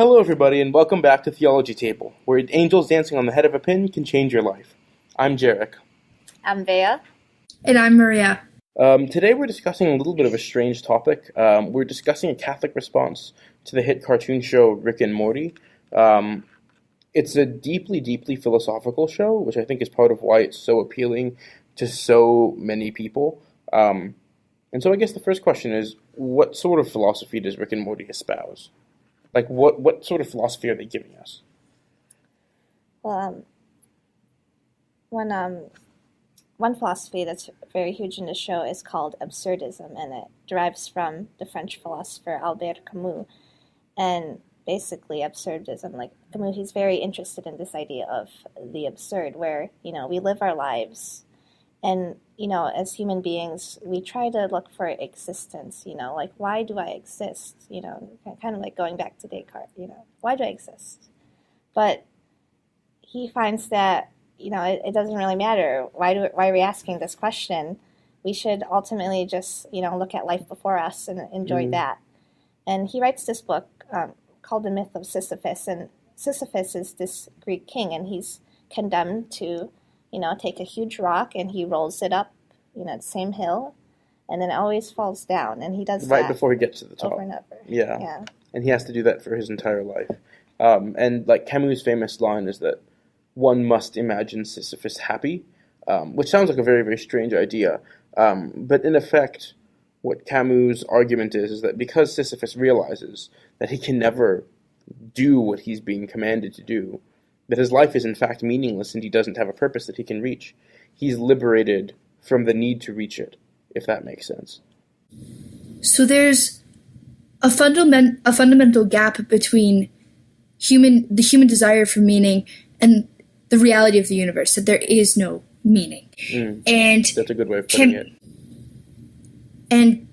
Hello, everybody, and welcome back to Theology Table, where angels dancing on the head of a pin can change your life. I'm Jarek. I'm Bea. And I'm Maria. Today we're discussing a little bit of a strange topic. We're discussing a Catholic response to the hit cartoon show Rick and Morty. It's a deeply, deeply philosophical show, which I think is part of why it's so appealing to so many people. And so I guess the first question is, what sort of philosophy does Rick and Morty espouse? Like, what sort of philosophy are they giving us? Well, one philosophy that's very huge in the show is called Absurdism, and it derives from the French philosopher Albert Camus. And basically, Absurdism, like Camus, he's very interested in this idea of the absurd, where, we live our lives, and, as human beings, we try to look for existence, like, why do I exist? Kind of like going back to Descartes, why do I exist? But he finds that, it doesn't really matter. Why are we asking this question? We should ultimately just, look at life before us and enjoy that. And he writes this book called The Myth of Sisyphus, and Sisyphus is this Greek king, and he's condemned to take a huge rock and he rolls it up, the same hill, and then it always falls down. And he does right that before he gets to the top. Over and over. Yeah. And he has to do that for his entire life. And like Camus' famous line is that one must imagine Sisyphus happy, which sounds like a very, very strange idea. But in effect, what Camus' argument is that because Sisyphus realizes that he can never do what he's being commanded to do, that his life is in fact meaningless and he doesn't have a purpose that he can reach, he's liberated from the need to reach it, if that makes sense. So there's a fundamental gap between the human desire for meaning and the reality of the universe, that there is no meaning. And that's a good way of putting it. And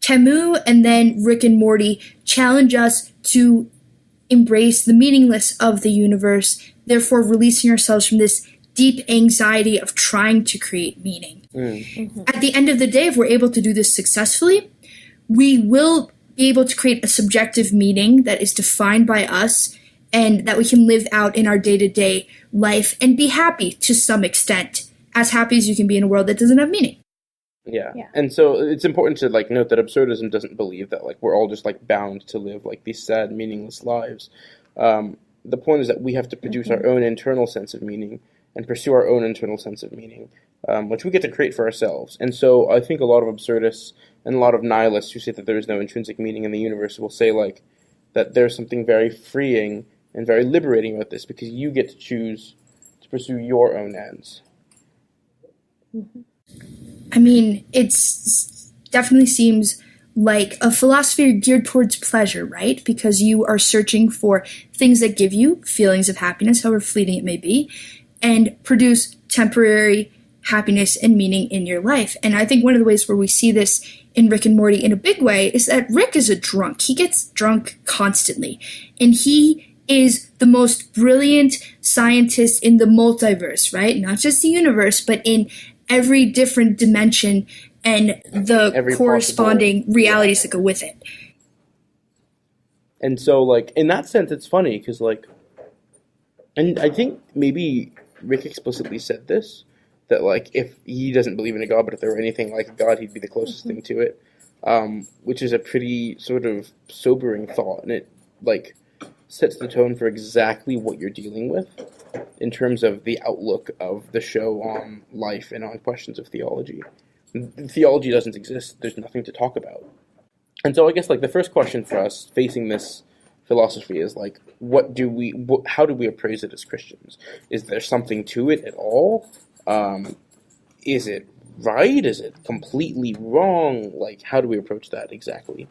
Camus and then Rick and Morty challenge us to embrace the meaningless of the universe, therefore releasing ourselves from this deep anxiety of trying to create meaning. At the end of the day, if we're able to do this successfully, we will be able to create a subjective meaning that is defined by us and that we can live out in our day-to-day life and be happy to some extent, as happy as you can be in a world that doesn't have meaning. Yeah. And so it's important to note that absurdism doesn't believe that we're all just bound to live these sad, meaningless lives. The point is that we have to produce our own internal sense of meaning and pursue our own internal sense of meaning, which we get to create for ourselves. And so I think a lot of absurdists and a lot of nihilists who say that there is no intrinsic meaning in the universe will say that there's something very freeing and very liberating about this because you get to choose to pursue your own ends. I mean, it definitely seems like a philosophy geared towards pleasure, right? Because you are searching for things that give you feelings of happiness, however fleeting it may be, and produce temporary happiness and meaning in your life. And I think one of the ways where we see this in Rick and Morty in a big way is that Rick is a drunk. He gets drunk constantly, and he is the most brilliant scientist in the multiverse, right? Not just the universe, but in every different dimension and the every corresponding realities that go with it. And so, in that sense, it's funny, because, and I think maybe Rick explicitly said this, that, if he doesn't believe in a God, but if there were anything like a God, he'd be the closest thing to it, which is a pretty sort of sobering thought, and it, sets the tone for exactly what you're dealing with in terms of the outlook of the show on life and on questions of theology. Theology doesn't exist. There's nothing to talk about. And so I guess the first question for us facing this philosophy is how do we appraise it as Christians? Is there something to it at all? Is it right? Is it completely wrong? How do we approach that exactly?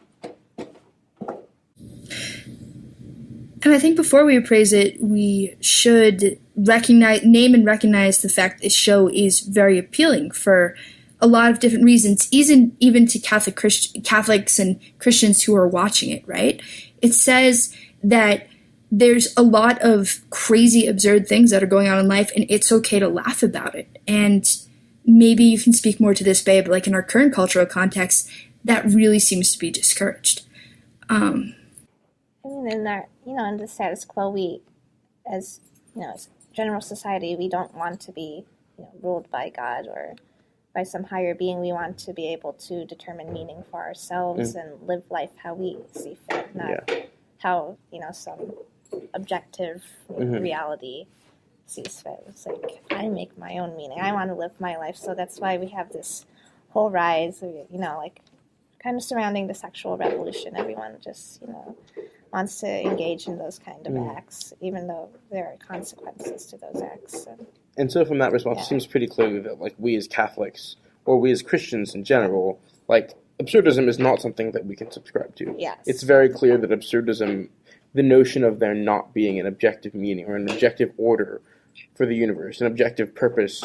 And I think before we appraise it, we should name and recognize the fact this show is very appealing for a lot of different reasons, even to Catholics and Christians who are watching it, right? It says that there's a lot of crazy, absurd things that are going on in life, and it's okay to laugh about it. And maybe you can speak more to this, Babe, in our current cultural context, that really seems to be discouraged. I mean, in our, in the status quo, we, as as general society, we don't want to be, ruled by God or by some higher being. We want to be able to determine meaning for ourselves and live life how we see fit, not how some objective reality sees fit. It's like, I make my own meaning. I want to live my life. So that's why we have this whole rise of, like kind of surrounding the sexual revolution. Everyone just, wants to engage in those kind of acts, even though there are consequences to those acts. And so from that response, it seems pretty clearly that, like, we as Catholics, or we as Christians in general, like, absurdism is not something that we can subscribe to. Yes. It's very clear that absurdism, the notion of there not being an objective meaning or an objective order for the universe, an objective purpose,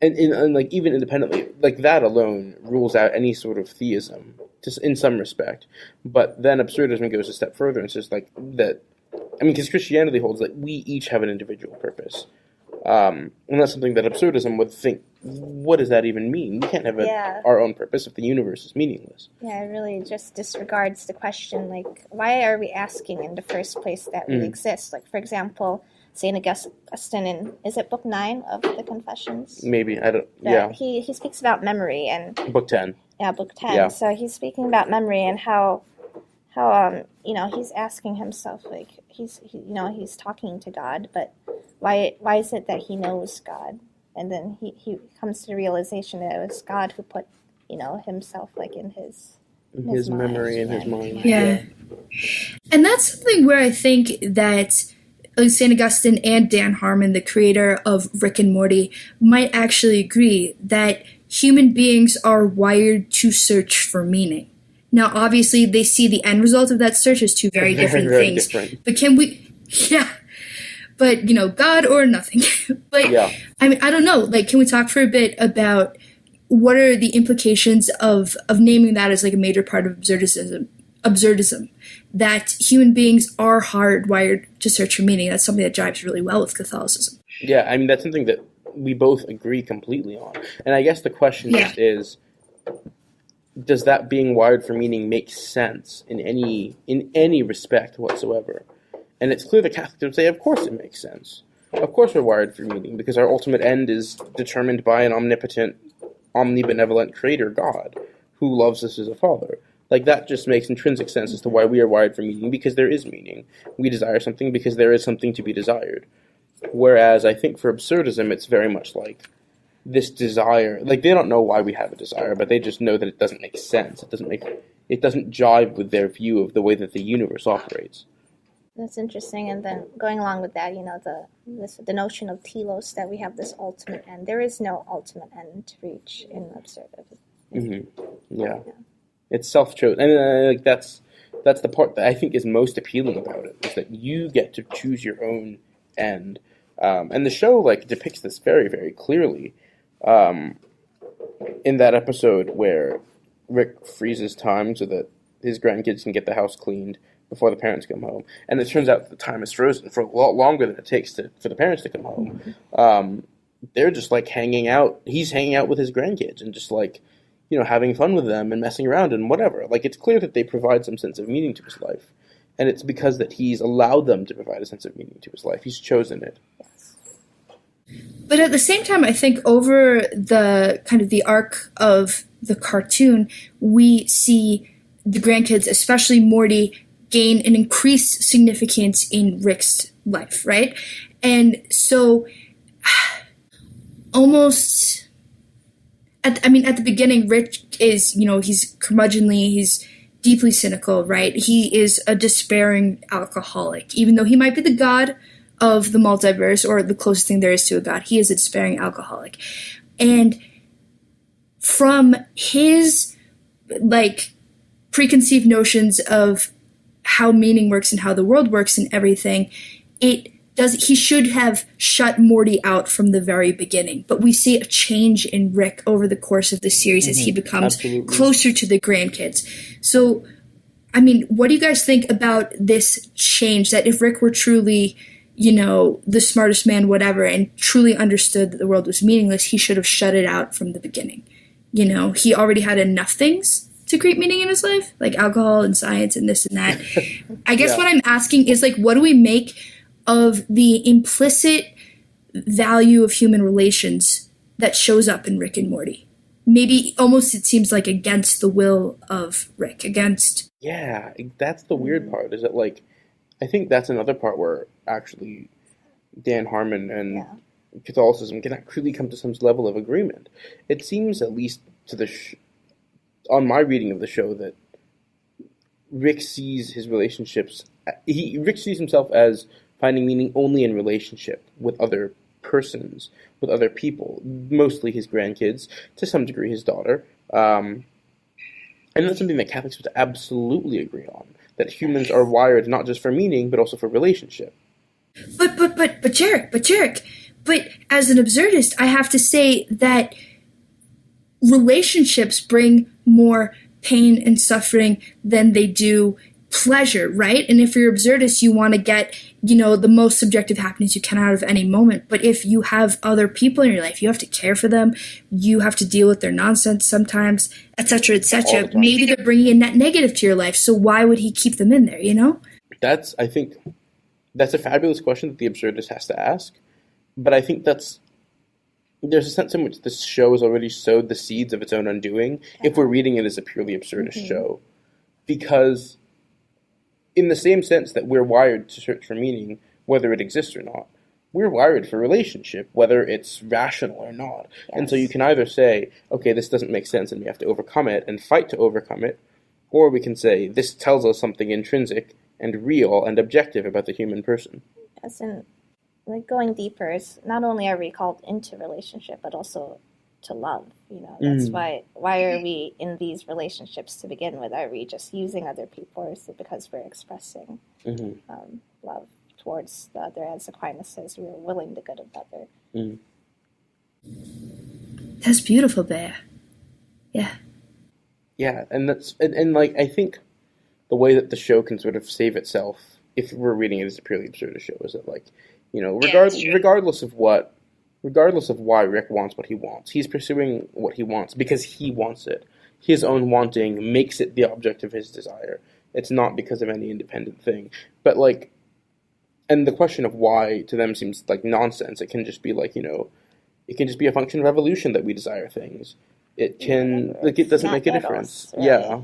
and like, even independently, like, that alone rules out any sort of theism, just in some respect. But then absurdism goes a step further and says, like, that, I mean, because Christianity holds that we each have an individual purpose. And that's something that absurdism would think, what does that even mean? We can't have our own purpose if the universe is meaningless. Yeah, it really just disregards the question, like, why are we asking in the first place that we exist? Like, for example, St. Augustine in, is it book 9 of the Confessions? Maybe, I don't, He speaks about memory and... Book 10. Yeah, book 10. Yeah. So he's speaking about memory and how he's asking himself, like, he's talking to God, but why is it that he knows God? And then he comes to the realization that it was God who put, himself, like, in his memory, in his mind. Yeah. And that's something where I think that St. Augustine and Dan Harmon, the creator of Rick and Morty, might actually agree that human beings are wired to search for meaning. Now, obviously, they see the end result of that search as two very different things. Different. But can we... Yeah. But, God or nothing. But, I mean, I don't know. Like, can we talk for a bit about what are the implications of naming that as, like, a major part of absurdism, that human beings are hardwired to search for meaning? That's something that jives really well with Catholicism. Yeah, I mean, that's something that we both agree completely on. And I guess the question just is, does that being wired for meaning make sense in any respect whatsoever? And it's clear the Catholics would say, of course it makes sense. Of course we're wired for meaning, because our ultimate end is determined by an omnipotent, omnibenevolent creator, God, who loves us as a father. Like, that just makes intrinsic sense as to why we are wired for meaning, because there is meaning. We desire something because there is something to be desired. Whereas I think for absurdism, it's very much like this desire. Like, they don't know why we have a desire, but they just know that it doesn't make sense. It doesn't jive with their view of the way that the universe operates. That's interesting. And then going along with that, the notion of telos, that we have this ultimate end. There is no ultimate end to reach in absurdism. Mm-hmm. Yeah. It's self-chosen. And like that's the part that I think is most appealing about it, is that you get to choose your own end. And the show, like, depicts this very, very clearly in that episode where Rick freezes time so that his grandkids can get the house cleaned before the parents come home. And it turns out that the time is frozen for a lot longer than it takes for the parents to come home. They're just, like, hanging out. He's hanging out with his grandkids and just, like, having fun with them and messing around and whatever. Like, it's clear that they provide some sense of meaning to his life. And it's because that he's allowed them to provide a sense of meaning to his life. He's chosen it. But at the same time, I think over the kind of the arc of the cartoon, we see the grandkids, especially Morty, gain an increased significance in Rick's life, right? And so almost... At the beginning, Rick is, he's curmudgeonly, he's deeply cynical, right? He is a despairing alcoholic. Even though he might be the god of the multiverse, or the closest thing there is to a god, he is a despairing alcoholic. And from his, like, preconceived notions of how meaning works and how the world works and everything, he should have shut Morty out from the very beginning. But we see a change in Rick over the course of the series as he becomes closer to the grandkids. So, I mean, what do you guys think about this change? That if Rick were truly, the smartest man, whatever, and truly understood that the world was meaningless, he should have shut it out from the beginning. He already had enough things to create meaning in his life, like alcohol and science and this and that. I guess Yeah. what I'm asking is, like, what do we make of the implicit value of human relations that shows up in Rick and Morty? Maybe almost it seems like against the will of Rick, against... Yeah, that's the weird part, is that, like, I think that's another part where actually Dan Harmon and Yeah. Catholicism can really come to some level of agreement. It seems, at least to on my reading of the show, that Rick sees his relationships. Rick sees himself as finding meaning only in relationship with other persons, with other people, mostly his grandkids, to some degree his daughter. And that's something that Catholics would absolutely agree on. That humans are wired not just for meaning, but also for relationship. But Jarek, but as an absurdist, I have to say that relationships bring more pain and suffering than they do pleasure, right? And if you're absurdist, you want to get, the most subjective happiness you can out of any moment. But if you have other people in your life, you have to care for them, you have to deal with their nonsense sometimes, etc., etc. Maybe they're bringing a net negative to your life, so why would he keep them in there, I think that's a fabulous question that the absurdist has to ask. But I think there's a sense in which this show has already sowed the seeds of its own undoing, if we're reading it as a purely absurdist show. Because in the same sense that we're wired to search for meaning, whether it exists or not, we're wired for relationship, whether it's rational or not. Yes. And so you can either say, okay, this doesn't make sense and we have to overcome it and fight to overcome it, or we can say, this tells us something intrinsic and real and objective about the human person. Yes, and like going deeper is not only are we called into relationship, but also to love. That's why are we in these relationships to begin with? Are we just using other people, or is it because we're expressing love towards the other? As Aquinas says, we're willing the good of the other. Mm. That's beautiful, Bea. Yeah. Yeah, and I think the way that the show can sort of save itself, if we're reading it as a purely absurdist show, is that, like, regardless of why Rick wants what he wants, he's pursuing what he wants because he wants it. His own wanting makes it the object of his desire. It's not because of any independent thing. But, like, and the question of why to them seems like nonsense. It can just be like, it can just be a function of evolution that we desire things. It can, it doesn't make a difference. Really. Yeah.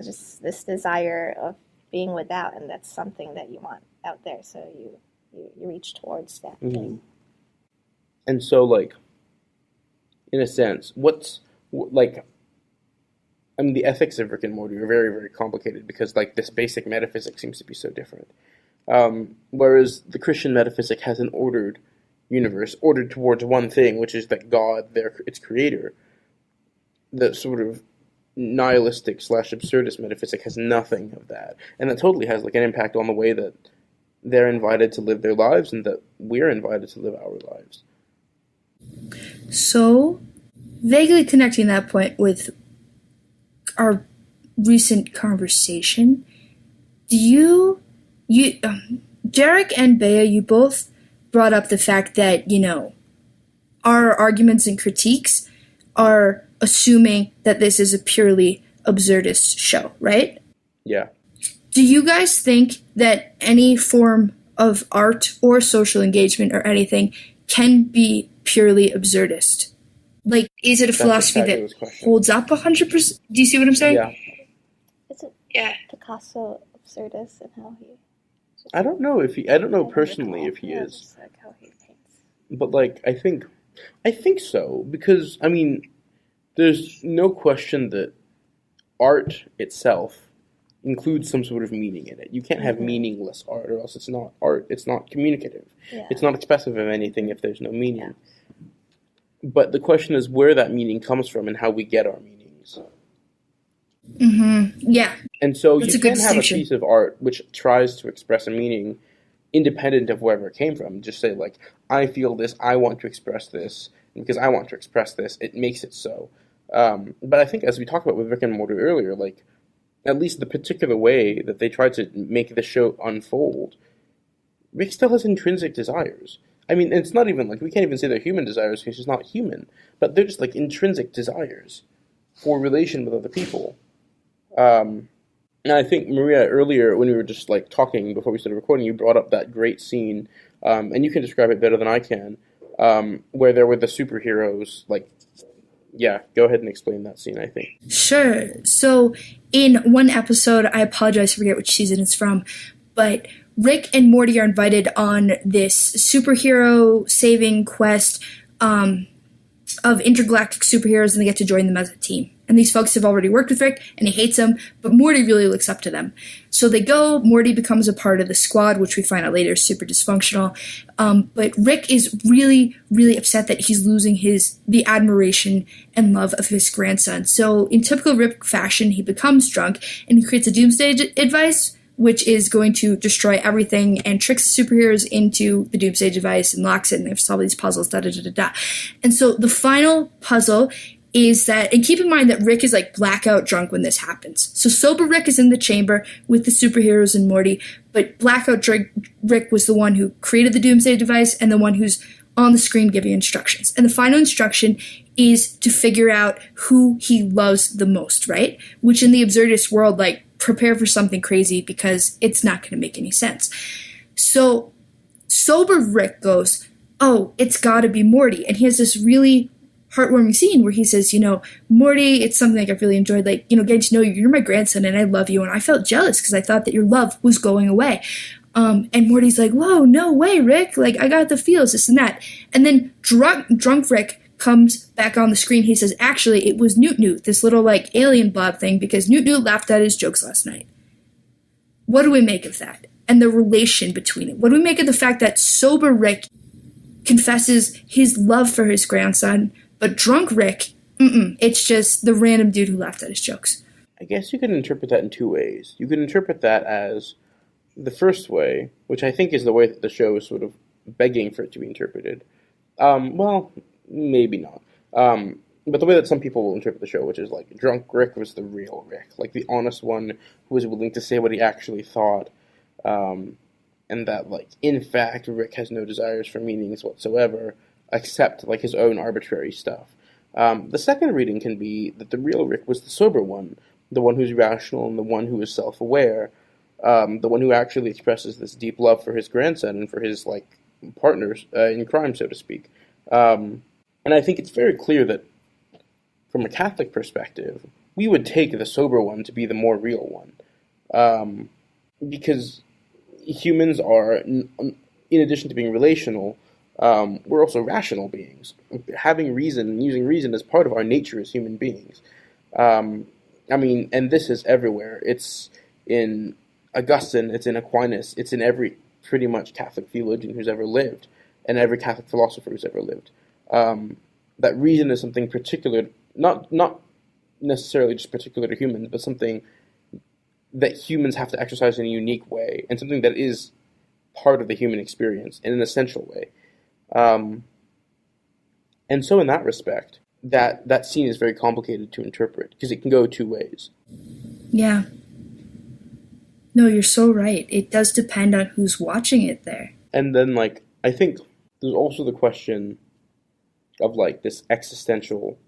Just this desire of being without, and that's something that you want out there, so you reach towards that thing. And so, like, in a sense, the ethics of Rick and Morty are very, very complicated because, like, this basic metaphysics seems to be so different. Whereas the Christian metaphysic has an ordered universe, ordered towards one thing, which is that God, its creator. The sort of nihilistic / absurdist metaphysic has nothing of that. And that totally has, like, an impact on the way that they're invited to live their lives and that we're invited to live our lives. So, vaguely connecting that point with our recent conversation, Jarek and Bea, you both brought up the fact that, our arguments and critiques are assuming that this is a purely absurdist show, right? Yeah. Do you guys think that any form of art or social engagement or anything can be purely absurdist? Like, is it a philosophy that holds up 100%? Do you see what I'm saying? Yeah. Is it Picasso absurdist and how he... I don't know personally if he is. Just like how he paints. But, like, I think so, because, I mean, there's no question that art itself includes some sort of meaning in it. You can't have meaningless art, or else it's not art. It's not communicative. Yeah. It's not expressive of anything if there's no meaning. Yeah. But the question is where that meaning comes from and how we get our meanings. Mm-hmm. Yeah. And so you can have a piece of art which tries to express a meaning independent of wherever it came from. Just say, like, I feel this, I want to express this, and because I want to express this, it makes it so. But I think, as we talked about with Rick and Morty earlier, like, at least the particular way that they tried to make the show unfold, Rick still has intrinsic desires. I mean, it's not even, like, we can't even say they're human desires because he's not human, but they're just, like, intrinsic desires. for relation with other people. And I think, Maria, earlier when we were just like talking before we started recording, you brought up that great scene, and you can describe it better than I can, where there were the superheroes. Like, yeah, go ahead and explain that scene, I think. Sure. So in one episode, I apologize, I forget which season it's from, but Rick and Morty are invited on this superhero saving quest of intergalactic superheroes, and they get to join them as a team. And these folks have already worked with Rick, and he hates them, but Morty really looks up to them. So they go, Morty becomes a part of the squad, which we find out later is super dysfunctional. But Rick is really, really upset that he's losing the admiration and love of his grandson. So in typical Rick fashion, he becomes drunk, and he creates a doomsday device, which is going to destroy everything and tricks the superheroes into the doomsday device and locks it, and they have to solve these puzzles, da-da-da-da-da. And so the final puzzle is that, and keep in mind that Rick is like blackout drunk when this happens. So sober Rick is in the chamber with the superheroes and Morty, but blackout drunk Rick was the one who created the doomsday device and the one who's on the screen giving instructions. And the final instruction is to figure out who he loves the most, right? Which in the absurdist world, like, prepare for something crazy because it's not going to make any sense. So sober Rick goes, oh, it's got to be Morty. And he has this really heartwarming scene where he says, Morty, it's something like I've really enjoyed, like, getting to know you. You're my grandson and I love you. And I felt jealous because I thought that your love was going away. And Morty's like, whoa, no way, Rick. Like, I got the feels, this and that. And then drunk Rick comes back on the screen. He says, actually, it was Newt, this little, like, alien blob thing, because Newt laughed at his jokes last night. What do we make of that? And the relation between it? What do we make of the fact that sober Rick confesses his love for his grandson, but drunk Rick, it's just the random dude who laughed at his jokes? I guess you can interpret that in two ways. You can interpret that as the first way, which I think is the way that the show is sort of begging for it to be interpreted. Well, maybe not. But the way that some people will interpret the show, which is like drunk Rick was the real Rick, like the honest one who was willing to say what he actually thought, and that, like, in fact, Rick has no desires for meanings whatsoever, except, like, his own arbitrary stuff. The second reading can be that the real Rick was the sober one, the one who's rational and the one who is self-aware, the one who actually expresses this deep love for his grandson and for his, like, partners in crime, so to speak. And I think it's very clear that, from a Catholic perspective, we would take the sober one to be the more real one. Because humans are, in addition to being relational, we're also rational beings. Having reason and using reason is part of our nature as human beings. And this is everywhere. It's in Augustine, it's in Aquinas, it's in every pretty much Catholic theologian who's ever lived, and every Catholic philosopher who's ever lived. That reason is something particular, not necessarily just particular to humans, but something that humans have to exercise in a unique way, and something that is part of the human experience in an essential way. And so in that respect, that scene is very complicated to interpret, because it can go two ways. Yeah. No, you're so right. It does depend on who's watching it there. And then, like, I think there's also the question of, like, this existential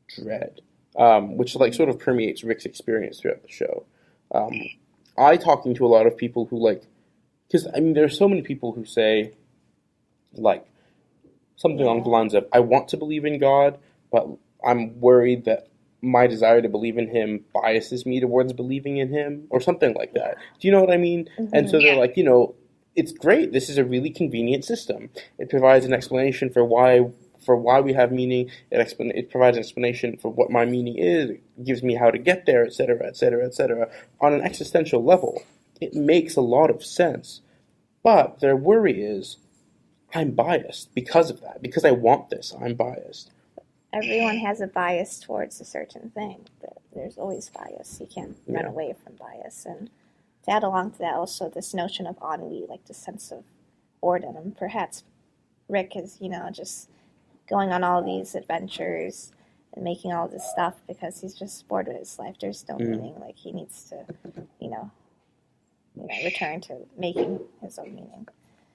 dread, which, like, sort of permeates Rick's experience throughout the show. Talking to a lot of people who, like, because, there's so many people who say, like, something along the lines of, I want to believe in God, but I'm worried that my desire to believe in him biases me towards believing in him, or something like that. Do you know what I mean? Mm-hmm. And so they're like, it's great. This is a really convenient system. It provides an explanation for why we have meaning. It provides an explanation for what my meaning is. It gives me how to get there, etc., etc., etc. On an existential level, it makes a lot of sense. But their worry is, I'm biased because of that. Because I want this, I'm biased. Everyone has a bias towards a certain thing. There's always bias. You can't run away from bias. And to add along to that, also this notion of ennui, like the sense of boredom. Perhaps Rick is, just going on all these adventures and making all this stuff because he's just bored with his life. There's no meaning. Like, he needs to, return to making his own meaning.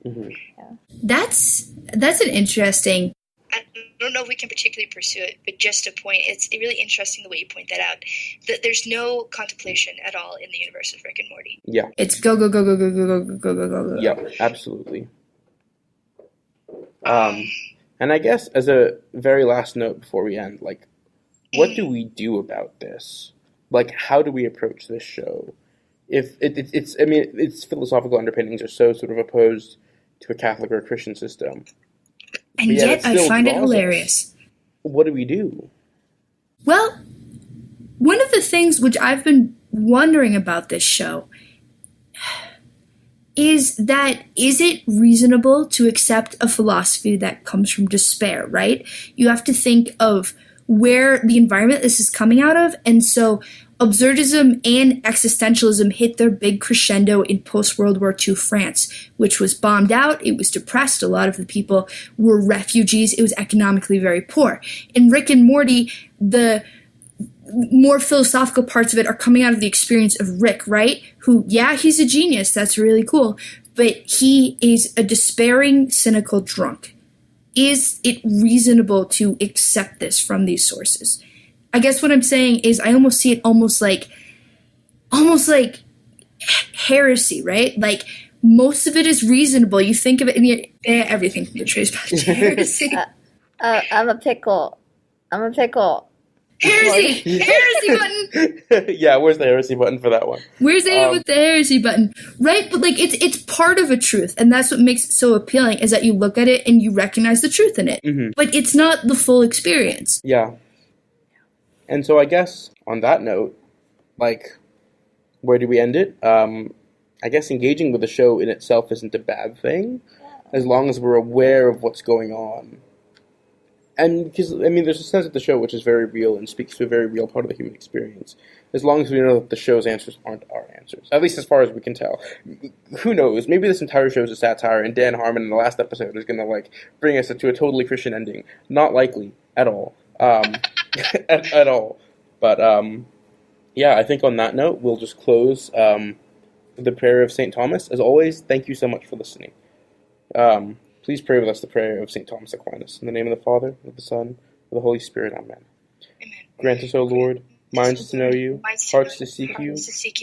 Mm-hmm. Yeah. That's an interesting I don't know if we can particularly pursue it, but just a point. It's really interesting the way you point that out. That there's no contemplation at all in the universe of Rick and Morty. Yeah. It's go, go, go, go, go, go, go, go, go, go, go. Yeah, absolutely. And I guess as a very last note before we end, like, what do we do about this? Like, how do we approach this show? If its philosophical underpinnings are so sort of opposed to a Catholic or a Christian system. And yet I find it hilarious. What do we do? Well, one of the things which I've been wondering about this show is it reasonable to accept a philosophy that comes from despair, right? You have to think of where the environment this is coming out of, and so absurdism and existentialism hit their big crescendo in post-World War II France, which was bombed out, it was depressed, a lot of the people were refugees, it was economically very poor. In Rick and Morty, the more philosophical parts of it are coming out of the experience of Rick, right? Who, yeah, he's a genius, that's really cool, but he is a despairing, cynical drunk. Is it reasonable to accept this from these sources? I guess what I'm saying is I almost see it almost like heresy, right? Like, most of it is reasonable. You think of it, and everything can be traced back to heresy. I'm a pickle. Heresy! Heresy button! Yeah, where's the heresy button for that one? Where's it with the heresy button? Right? But, like, it's part of a truth, and that's what makes it so appealing, is that you look at it and you recognize the truth in it. Mm-hmm. But it's not the full experience. Yeah. And so I guess, on that note, like, where do we end it? I guess engaging with the show in itself isn't a bad thing, as long as we're aware of what's going on. And because, I mean, there's a sense of the show which is very real and speaks to a very real part of the human experience. As long as we know that the show's answers aren't our answers. At least as far as we can tell. Who knows? Maybe this entire show is a satire, and Dan Harmon in the last episode is going to, like, bring us to a totally Christian ending. Not likely. At all. At all. But, yeah, I think on that note, we'll just close with the prayer of St. Thomas. As always, thank you so much for listening. Please pray with us the prayer of St. Thomas Aquinas. In the name of the Father, of the Son, of the Holy Spirit. Amen. Amen. Grant us, O Lord, minds to know you, hearts to seek you,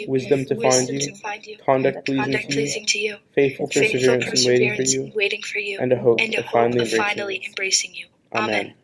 wisdom to find you, conduct pleasing to you, faithful perseverance in waiting for you, and a hope of finally embracing you. Amen.